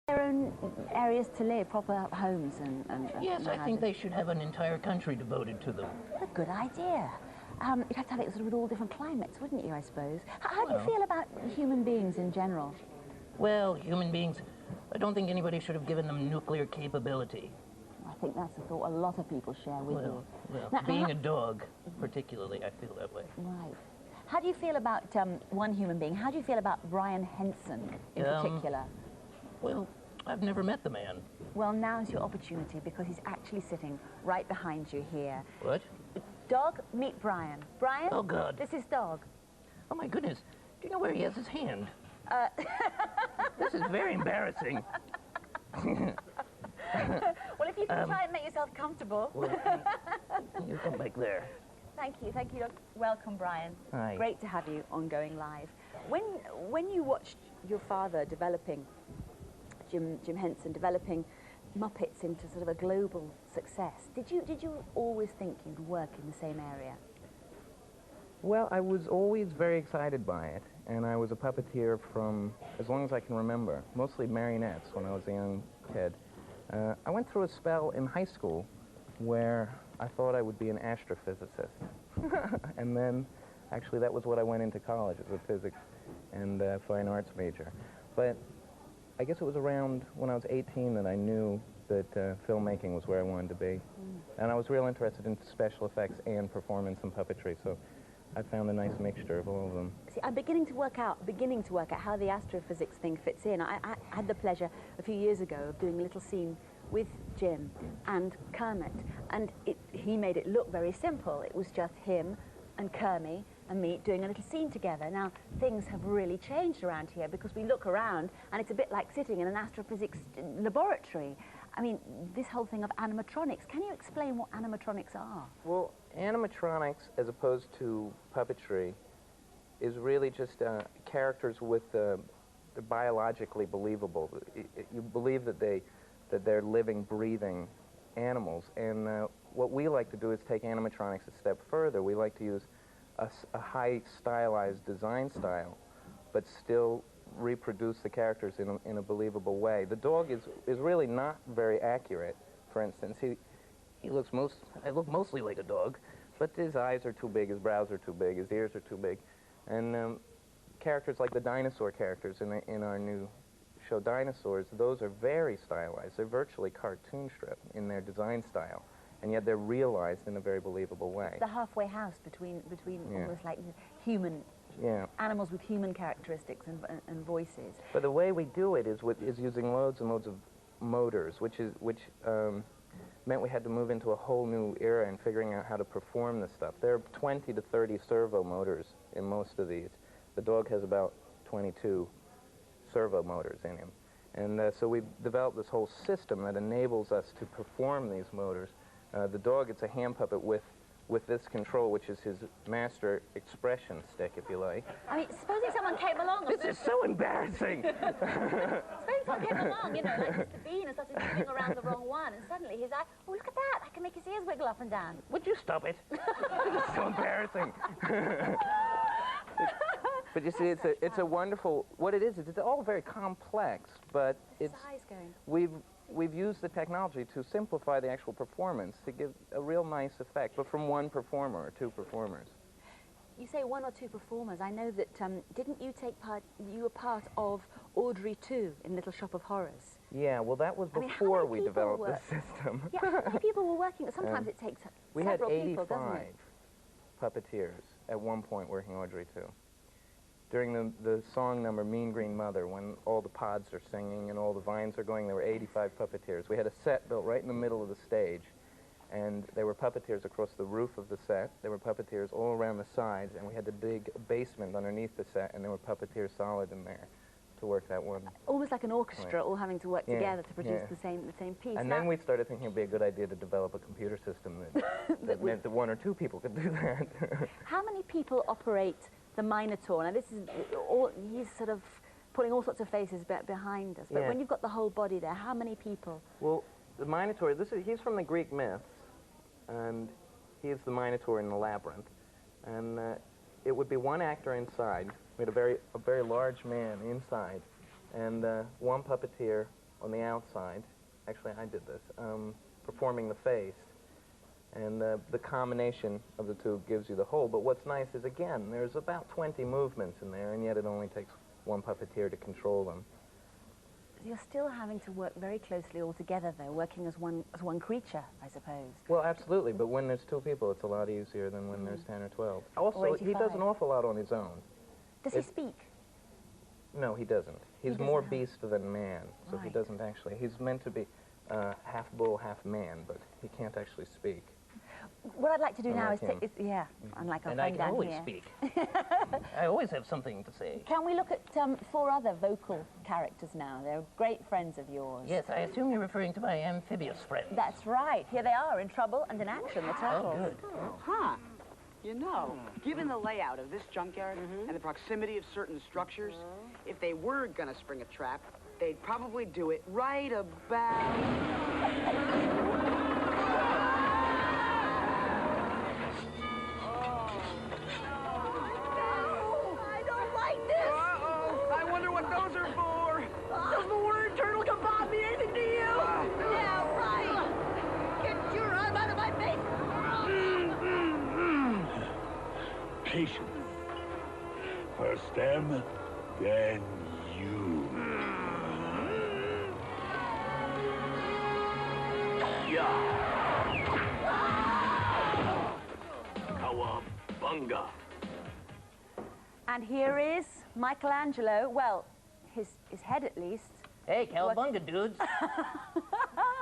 Their own areas to live, proper homes and Yes, I think they should have an entire country devoted to them. What a good idea. You'd have to have it sort of with all different climates, wouldn't you, I suppose? How do you feel about human beings in general? Well, human beings, I don't think anybody should have given them nuclear capability. I think that's a thought a lot of people share with you. Well, Now, being a dog, particularly, I feel that way. Right. How do you feel about one human being? How do you feel about Brian Henson in particular? Well, I've never met the man. Well, now's your opportunity because he's actually sitting right behind you here. What? Dog, meet Brian. Brian? Oh, God. This is Dog. Oh, my goodness. Do you know where he has his hand? This is very embarrassing. Well, if you can try and make yourself comfortable. Well, you come back there. Thank you, Dog. Welcome, Brian. Hi. Great to have you on Going Live. When you watched your father developing, Jim Henson, developing Muppets into sort of a global success, did you always think you'd work in the same area? Well, I was always very excited by it, and I was a puppeteer from as long as I can remember, mostly marionettes when I was a young kid. I went through a spell in high school where I thought I would be an astrophysicist. And then, actually, that was what I went into college, as a physics and fine arts major. But I guess it was around when I was 18 that I knew that filmmaking was where I wanted to be. And I was real interested in special effects and performance and puppetry, so I found a nice mixture of all of them. See, I'm beginning to work out how the astrophysics thing fits in. I had the pleasure a few years ago of doing a little scene with Jim and Kermit, and he made it look very simple. It was just him and Kermit and me doing a little scene together. Now, things have really changed around here because we look around and it's a bit like sitting in an astrophysics laboratory. I mean, this whole thing of animatronics, can you explain what animatronics are? Well, animatronics, as opposed to puppetry, is really just characters with they're biologically believable. You believe that they're living, breathing animals. And what we like to do is take animatronics a step further. We like to use a high stylized design style, but still reproduce the characters in a believable way. The dog is really not very accurate. For instance, I look mostly like a dog, but his eyes are too big, his brows are too big, his ears are too big. And characters like the dinosaur characters in our new show Dinosaurs, those are very stylized. They're virtually cartoon strip in their design style, and yet they're realized in a very believable way. The halfway house between almost like human animals with human characteristics and voices. But the way we do it is using loads and loads of motors, which meant we had to move into a whole new era in figuring out how to perform this stuff. There are 20 to 30 servo motors in most of these. The dog has about 22 servo motors in him. And so we developed this whole system that enables us to perform these motors. The dog, it's a hand puppet with this control, which is his master expression stick, if you like. I mean, supposing someone came along... This is so embarrassing! Supposing someone came along, you know, like Mr. Bean, and started moving around the wrong one, and suddenly he's like, oh, look at that, I can make his ears wiggle up and down. Would you stop it? This is so embarrassing. But you see, it's a wonderful... What it is it's all very complex, but Where's it's... the eyes going? We've used the technology to simplify the actual performance, to give a real nice effect, but from one performer or two performers. You say one or two performers. I know that, didn't you take part, you were part of Audrey 2 in Little Shop of Horrors? Yeah, well, that was before we developed the system. Yeah, how many people were working? Sometimes it takes we had several 85 people, doesn't it? puppeteers at one point working Audrey 2. During the song number Mean Green Mother, when all the pods are singing and all the vines are going, there were 85 puppeteers. We had a set built right in the middle of the stage, and there were puppeteers across the roof of the set. There were puppeteers all around the sides, and we had to dig a basement underneath the set, and there were puppeteers solid in there to work that one. Almost like an orchestra, all having to work together to produce the same piece. And then we started thinking it would be a good idea to develop a computer system that meant that one or two people could do that. How many people operate the Minotaur? Now, this is he's sort of pulling all sorts of faces behind us, but when you've got the whole body there, how many people? Well, the Minotaur, he's from the Greek myths, and he is the Minotaur in the labyrinth, and it would be one actor inside. We had a very large man inside, and one puppeteer on the outside. Actually, I did this, performing the face. And the combination of the two gives you the whole. But what's nice is, again, there's about 20 movements in there, and yet it only takes one puppeteer to control them. You're still having to work very closely all together, though, working as one creature, I suppose. Well, absolutely, but when there's 2 people, it's a lot easier than when there's 10 or 12. Also, he does an awful lot on his own. Does he speak? No, he doesn't. He's more beast than man, so Right. he doesn't actually. He's meant to be half bull, half man, but he can't actually speak. What I'd like to do now is, him. yeah, unlike our And I friend can down always here. speak. I always have something to say. Can we look at 4 other vocal characters now? They're great friends of yours. Yes, I assume you're referring to my amphibious friends. That's right. Here they are, in trouble and in action, the turtles. Oh, good. Huh. You know, given the layout of this junkyard and the proximity of certain structures, if they were gonna spring a trap, they'd probably do it right about... I don't like this! Uh-oh! I wonder what those are for! Does the word turtle kebab mean anything to you? Yeah, right! Get your arm out of my face! Patience. First them, then you. Cowabunga. And here is Michelangelo. Well, his head at least. Hey, cowabunga, dudes.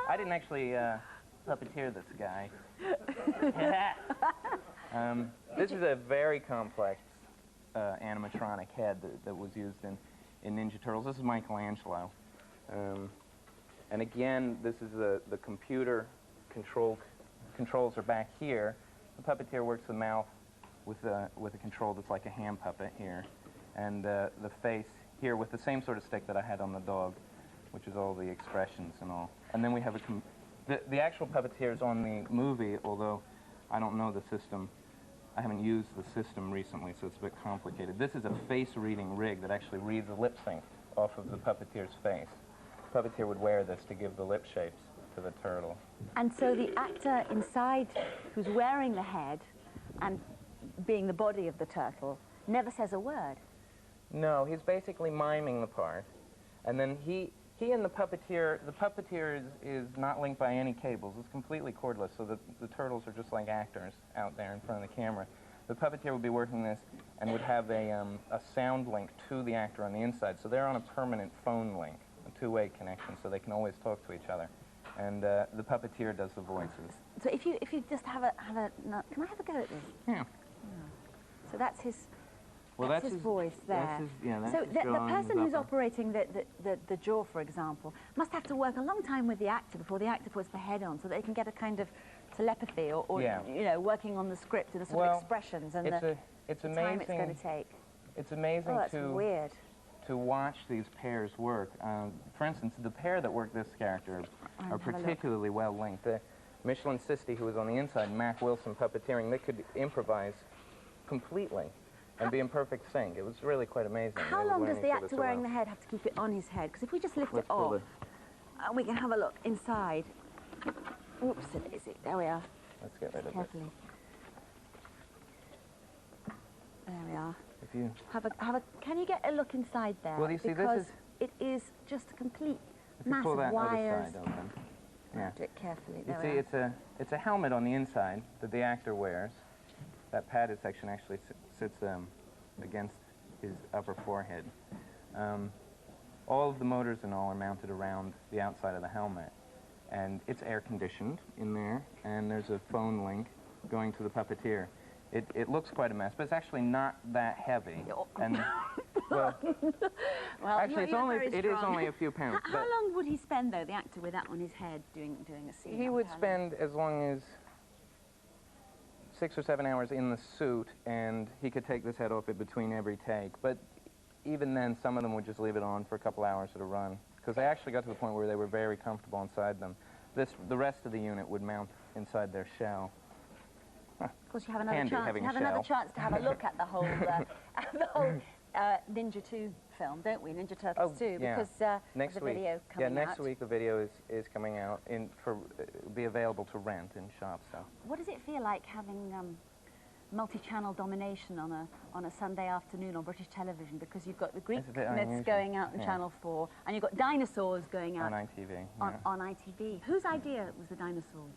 I didn't actually puppeteer this guy. This is a very complex animatronic head that was used in Ninja Turtles. This is Michelangelo. And again, this is the computer controls are back here. The puppeteer works the mouth with a control that's like a hand puppet here. And the face here with the same sort of stick that I had on the dog, which is all the expressions and all. And then we have the actual puppeteers on the movie, although I don't know the system. I haven't used the system recently, so it's a bit complicated. This is a face-reading rig that actually reads the lip sync off of the puppeteer's face. The puppeteer would wear this to give the lip shapes to the turtle. And so the actor inside, who's wearing the head and being the body of the turtle, never says a word. No, he's basically miming the part. And then he and the puppeteer is not linked by any cables. It's completely cordless, so the turtles are just like actors out there in front of the camera. The puppeteer would be working this and would have a sound link to the actor on the inside. So they're on a permanent phone link, a 2-way connection, so they can always talk to each other. And the puppeteer does the voices. So if you just have a no, can I have a go at this? Yeah. So that's his. Well, that's his voice there. That's his, yeah, that's so his the jaw and person his who's upper. operating the jaw, for example, must have to work a long time with the actor before the actor puts the head on, so they can get a kind of telepathy or Yeah. you know, working on the script and the sort of expressions and the time it's going to take. It's amazing Oh, that's weird. to watch these pairs work. For instance, the pair that work this character are particularly well linked. Michelin Sisti, who was on the inside, and Mac Wilson puppeteering, they could improvise completely and be in perfect sync. It was really quite amazing. How long does the actor wearing the head have to keep it on his head? Because if we just lift it off, we can have a look inside. Oops, daisy. There we are. Let's get rid of it. Carefully. There we are. If you Can you get a look inside there? Well, you see, because this is... it is just a complete If you mass pull of that wires. other side open. Yeah. Do it carefully. You There see, we are. it's a helmet on the inside that the actor wears. That padded section actually sits against his upper forehead. All of the motors and all are mounted around the outside of the helmet. And it's air conditioned in there, and there's a phone link going to the puppeteer. It looks quite a mess, but it's actually not that heavy. And well, actually, it is only a few pounds. How long would he spend, though, the actor, with that on his head doing a scene? He would spend as long as 6 or 7 hours in the suit, and he could take this head off it between every take. But even then, some of them would just leave it on for a couple hours at a run, because they actually got to the point where they were very comfortable inside them. The rest of the unit would mount inside their shell. Of course, you have another Handy chance. having You a have another shell. chance to have a look at the whole, Ninja 2 film, don't we? Ninja Turtles 2, yeah. because next there's a week. video coming Yeah, next out. week the video is coming out it'll be available to rent in shops. So. What does it feel like having multi-channel domination on a Sunday afternoon on British television? Because you've got the Greek myths going out on Channel 4, and you've got dinosaurs going out on ITV. On ITV. Whose idea was the dinosaurs?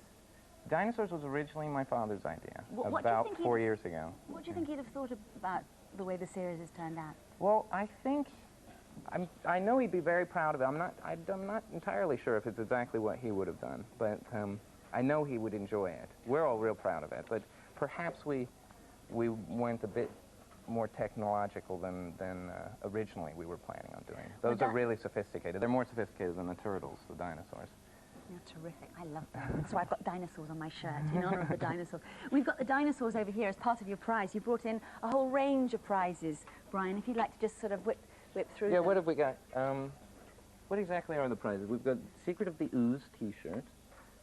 Dinosaurs was originally my father's idea, What about 4 years ago. What do you think he'd have thought about the way the series has turned out? Well, I think, I know he'd be very proud of it. I'm not entirely sure if it's exactly what he would have done, but I know he would enjoy it. We're all real proud of it, but perhaps we went a bit more technological than originally we were planning on doing. Those are really sophisticated. They're more sophisticated than the turtles, the dinosaurs. You're terrific. I love them. That's why I've got dinosaurs on my shirt, in honor of the dinosaurs. We've got the dinosaurs over here as part of your prize. You brought in a whole range of prizes, Brian, if you'd like to just sort of whip through them. Yeah, what have we got? What exactly are the prizes? We've got Secret of the Ooze T-shirt,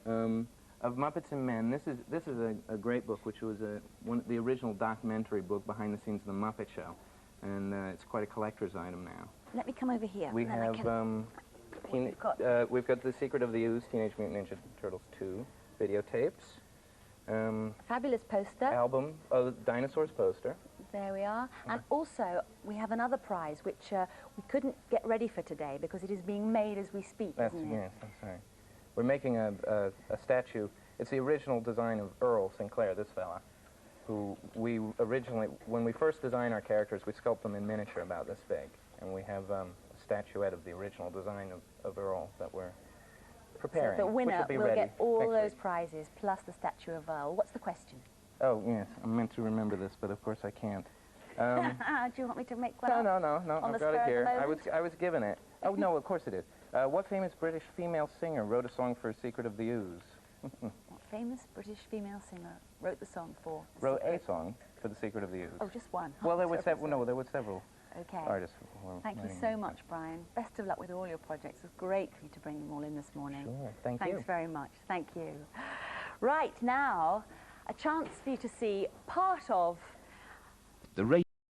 of Muppets and Men. This is a great book, which was the original documentary book behind the scenes of the Muppet Show, and it's quite a collector's item now. Let me come over here. We have we've got The Secret of the Ooze, Teenage Mutant Ninja Turtles 2 videotapes. Fabulous poster. Album, Dinosaurs poster. There we are. And also, we have another prize, which we couldn't get ready for today because it is being made as we speak, isn't it? Yes, that's right. We're making a statue. It's the original design of Earl Sinclair, this fella, who we originally, when we first designed our characters, we sculpt them in miniature about this big. And we have a statuette of the original design of Earl that we're preparing. So the winner will get all those week. prizes, plus the statue of Earl. What's the question? Oh, yes, I meant to remember this, but of course I can't. Do you want me to make one No, up? no, On the I've got it spur of the here. moment? I was given it. Oh, no, of course it is. What famous British female singer wrote a song for Secret of the Ooze? What famous British female singer wrote the song for? Wrote a song for The Secret of the Ooze. Oh, just one. Well, there were several. No, there were several Okay. artists. Who were Thank you writing so it. much, Brian. Best of luck with all your projects. It was great for you to bring them all in this morning. Sure. Thank you. Thanks very much. Thank you. Right, now, a chance for you to see part of The